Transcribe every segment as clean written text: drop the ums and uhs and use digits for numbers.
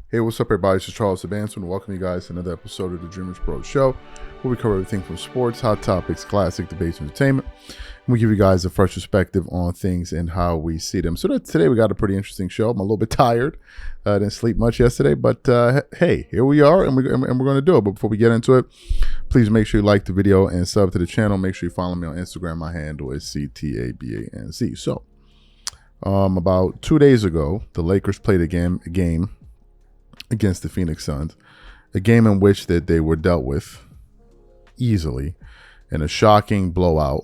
Hey, what's up, everybody? This is Charles Advancement, and welcome you guys to another episode of the DREAMERSPRO show, where we cover everything from sports, hot topics, classic debates, and entertainment. And we give you guys a fresh perspective on things and how we see them. So today we got a pretty interesting show. I'm a little bit tired. I didn't sleep much yesterday, but hey, here we are, and we're going to do it. But before we get into it, please make sure you like the video and sub to the channel. Make sure you follow me on Instagram. My handle is CTABANZ. So about 2 days ago, the Lakers played a game against the Phoenix Suns, a game in which that they were dealt with easily in a shocking blowout,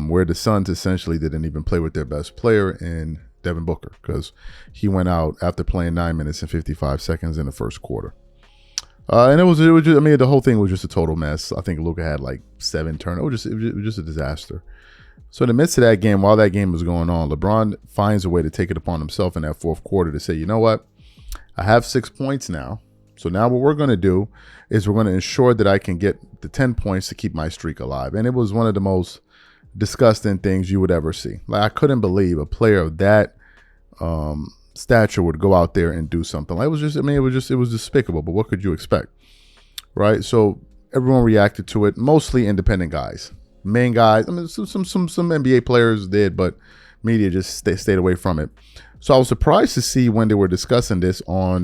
where the Suns essentially didn't even play with their best player in Devin Booker, because he went out after playing 9 minutes and 55 seconds in the first quarter. And it was just, I mean, the whole thing was just a total mess. I think Luka had like 7 turnovers. It was just a disaster. So in the midst of that game, while that game was going on, LeBron finds a way to take it upon himself in that fourth quarter to say, you know what? I have 6 points now. So now what we're going to do is we're going to ensure that I can get the 10 points to keep my streak alive. And it was one of the most disgusting things you would ever see. Like, I couldn't believe a player of that stature would go out there and do something. Like, it was just, I mean, it was despicable, but what could you expect? Right? So everyone reacted to it, mostly independent guys. Main guys, I mean, some NBA players did, but media just stayed away from it. So I was surprised to see when they were discussing this on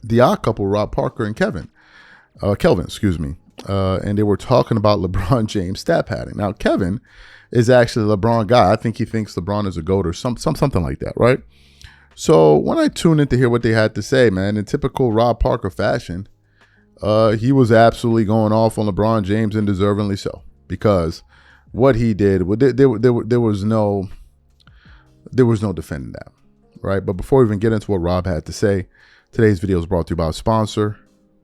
The Odd Couple, Rob Parker and Kelvin, and they were talking about LeBron James stat padding. Now, Kevin is actually a LeBron guy. I think he thinks LeBron is a GOAT or something like that, right? So when I tuned in to hear what they had to say, man, in typical Rob Parker fashion, he was absolutely going off on LeBron James, and deservingly so, because what he did, there was no defending that, right? But before we even get into what Rob had to say, today's video is brought to you by our sponsor,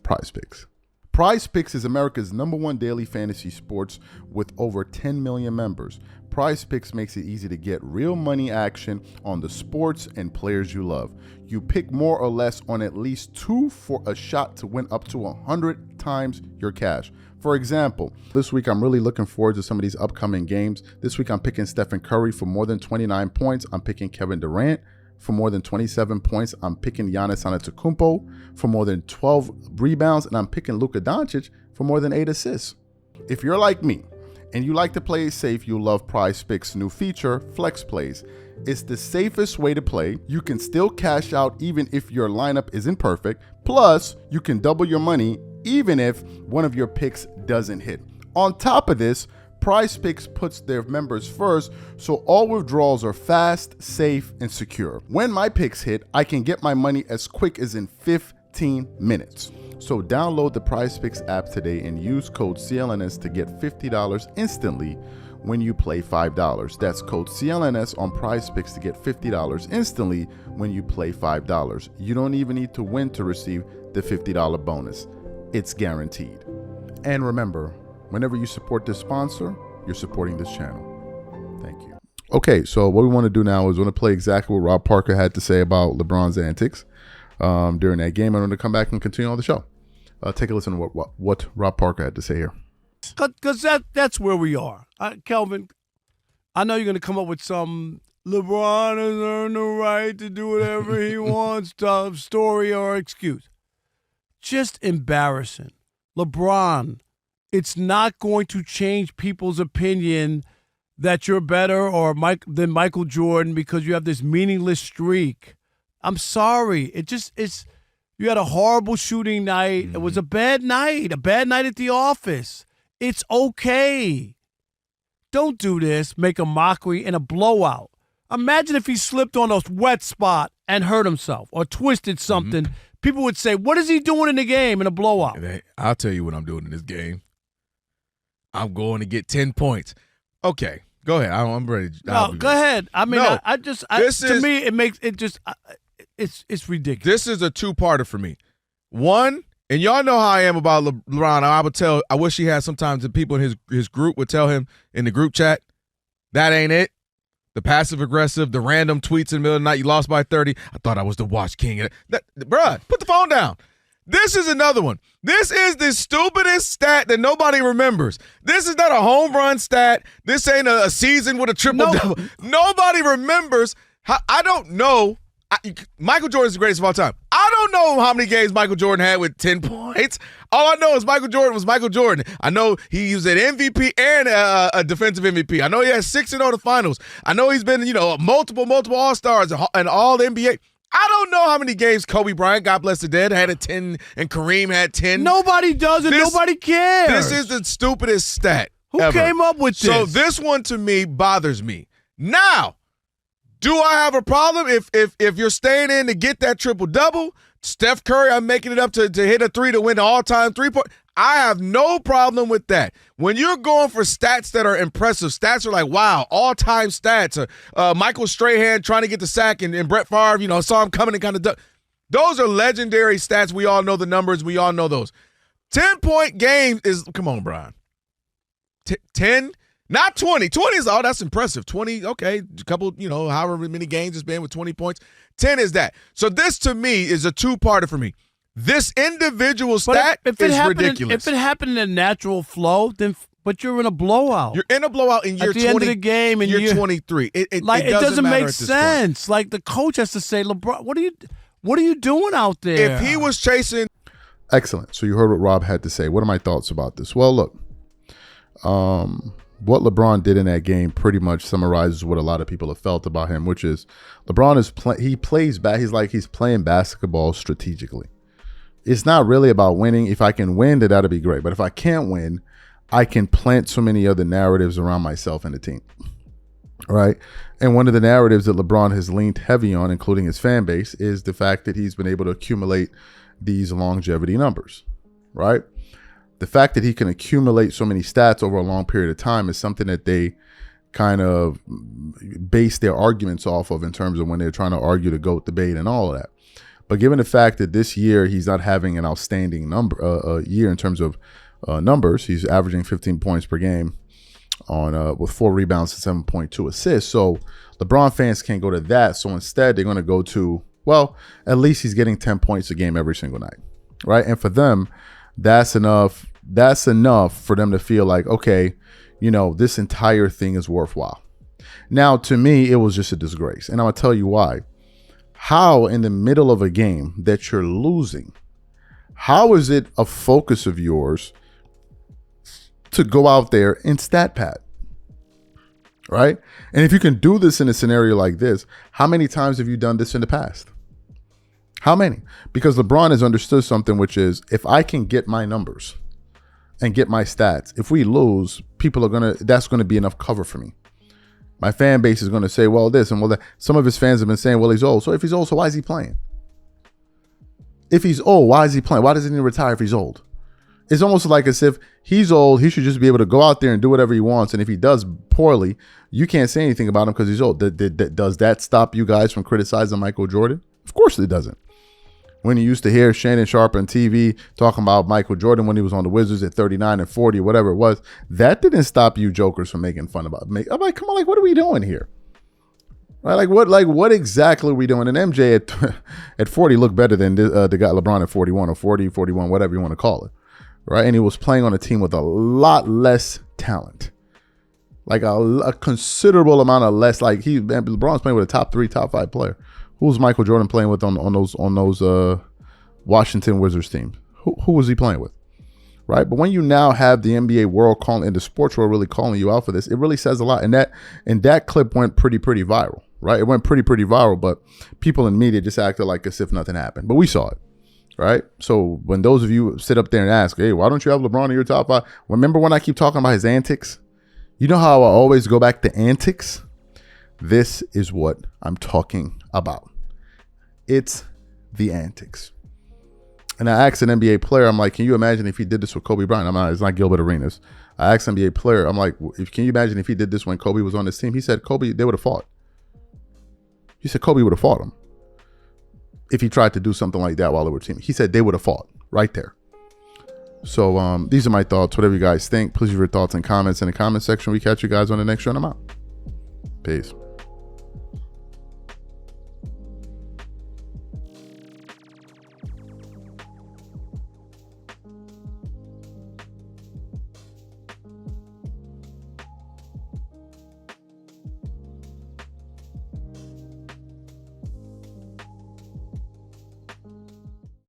PrizePicks. PrizePicks is America's #1 daily fantasy sports with over 10 million members. PrizePicks makes it easy to get real money action on the sports and players you love. You pick more or less on at least 2 for a shot to win up to 100 times your cash. For example, this week I'm really looking forward to some of these upcoming games. This week I'm picking Stephen Curry for more than 29 points. I'm picking Kevin Durant for more than 27 points. I'm picking Giannis Antetokounmpo for more than 12 rebounds. And I'm picking Luka Doncic for more than 8 assists. If you're like me and you like to play it safe, you'll love PrizePicks' new feature, Flex Plays. It's the safest way to play. You can still cash out even if your lineup isn't perfect. Plus, you can double your money even if one of your picks doesn't hit. On top of this, PrizePicks puts their members first, so all withdrawals are fast, safe, and secure. When my picks hit, I can get my money as quick as in 15 minutes. So download the PrizePicks app today and use code CLNS to get $50 instantly when you play $5. That's code CLNS on PrizePicks to get $50 instantly when you play $5. You don't even need to win to receive the $50 bonus. It's guaranteed. And remember, whenever you support this sponsor, you're supporting this channel. Thank you. Okay, so what we want to do now is we want to play exactly what Rob Parker had to say about LeBron's antics during that game. I'm going to come back and continue on the show. Take a listen to what Rob Parker had to say here. Because that's where we are. Kelvin, I know you're going to come up with some LeBron has earned the right to do whatever he wants story or excuse. Just embarrassing. LeBron, it's not going to change people's opinion that you're better than Michael Jordan because you have this meaningless streak. I'm sorry. You had a horrible shooting night. It was a bad night at the office. It's okay. Don't do this, make a mockery and a blowout. Imagine if he slipped on a wet spot and hurt himself or twisted something. People would say, what is he doing in the game in a blowout? I'll tell you what I'm doing in this game. I'm going to get 10 points. Okay, go ahead. I'm ready. No, go ahead. I mean, no, to me, it makes it just it's ridiculous. This is a two-parter for me. One, and y'all know how I am about LeBron. I wish he had sometimes the people in his group would tell him in the group chat, that ain't it. The passive-aggressive, the random tweets in the middle of the night, you lost by 30. I thought I was the watch king. Bruh, put the phone down. This is another one. This is the stupidest stat that nobody remembers. This is not a home run stat. This ain't a season with a triple-double. Nobody remembers. I don't know. Michael Jordan is the greatest of all time. I don't know how many games Michael Jordan had with 10 points. All I know is Michael Jordan was Michael Jordan. I know he was an MVP and a defensive MVP. I know he had 6 in all the finals. I know he's been, multiple All-Stars and all the NBA. I don't know how many games Kobe Bryant, God bless the dead, had a 10 and Kareem had 10. Nobody does it. Nobody cares. This is the stupidest stat Who ever. came up with this? So this one to me bothers me. Now, do I have a problem if you're staying in to get that triple-double? Steph Curry, I'm making it up to hit a 3 to win the all-time three-point. I have no problem with that. When you're going for stats that are impressive, stats are like, wow, all-time stats. Michael Strahan trying to get the sack and Brett Favre, saw him coming and kind of those are legendary stats. We all know the numbers. We all know those. 10-point game is, come on, Brian. 10, not 20. 20 is, that's impressive. 20, okay, a couple, however many games it's been with 20 points. 10 is that. So this, to me, is a two-parter for me. This individual stat is ridiculous. If it happened in a natural flow, but you're in a blowout. You're in a blowout in year 20. At the end of the game, and year 23. It doesn't make sense. Like the coach has to say, LeBron, what are you doing out there? If he was chasing. Excellent. So you heard what Rob had to say. What are my thoughts about this? Well, look, what LeBron did in that game pretty much summarizes what a lot of people have felt about him, which is LeBron he plays back. He's playing basketball strategically. It's not really about winning. If I can win, then that'll be great. But if I can't win, I can plant so many other narratives around myself and the team. Right? And one of the narratives that LeBron has leaned heavy on, including his fan base, is the fact that he's been able to accumulate these longevity numbers. Right? The fact that he can accumulate so many stats over a long period of time is something that they kind of base their arguments off of in terms of when they're trying to argue the GOAT debate and all of that. But given the fact that this year he's not having an outstanding year in terms of numbers, he's averaging 15 points per game on with 4 rebounds and 7.2 assists. So LeBron fans can't go to that. So instead, they're going to go to, well, at least he's getting 10 points a game every single night, right? And for them, that's enough. That's enough for them to feel like, okay, this entire thing is worthwhile. Now, to me, it was just a disgrace, and I'm gonna tell you why. How in the middle of a game that you're losing, how is it a focus of yours to go out there and stat pad? Right? And if you can do this in a scenario like this, how many times have you done this in the past? How many? Because LeBron has understood something, which is if I can get my numbers and get my stats, if we lose, that's going to be enough cover for me. My fan base is going to say, well, this and well, that. Some of his fans have been saying, well, he's old. So if he's old, so why is he playing? If he's old, why is he playing? Why doesn't he retire if he's old? It's almost like as if he's old, he should just be able to go out there and do whatever he wants. And if he does poorly, you can't say anything about him because he's old. Does that stop you guys from criticizing Michael Jordan? Of course it doesn't. When you used to hear Shannon Sharpe on TV talking about Michael Jordan when he was on the Wizards at 39 and 40, whatever it was, that didn't stop you jokers from making fun about me. I'm like, come on, what are we doing here? Right? What exactly are we doing? And MJ at 40 looked better than the guy LeBron at 41 or 40, 41, whatever you want to call it. Right? And he was playing on a team with a lot less talent. Like a considerable amount of less. Like LeBron's playing with a top 3, top 5 player. Who was Michael Jordan playing with on those Washington Wizards teams? Who was he playing with? Right? But when you now have the NBA world calling and the sports world really calling you out for this, it really says a lot. And that clip went pretty viral, right? It went pretty viral, but people in media just acted like as if nothing happened. But we saw it, right? So when those of you sit up there and ask, hey, why don't you have LeBron in your top 5? Remember when I keep talking about his antics? You know how I always go back to antics? This is what I'm talking about. It's the antics. And I asked an NBA player, I'm like, can you imagine if he did this with Kobe Bryant? It's not Gilbert Arenas. I asked an NBA player, I'm like, can you imagine if he did this when Kobe was on this team? He said, Kobe, they would have fought. He said, Kobe would have fought him if he tried to do something like that while they were teaming. He said they would have fought right there. So these are my thoughts. Whatever you guys think, please leave your thoughts and comments in the comment section. We catch you guys on the next show and I'm out. Peace.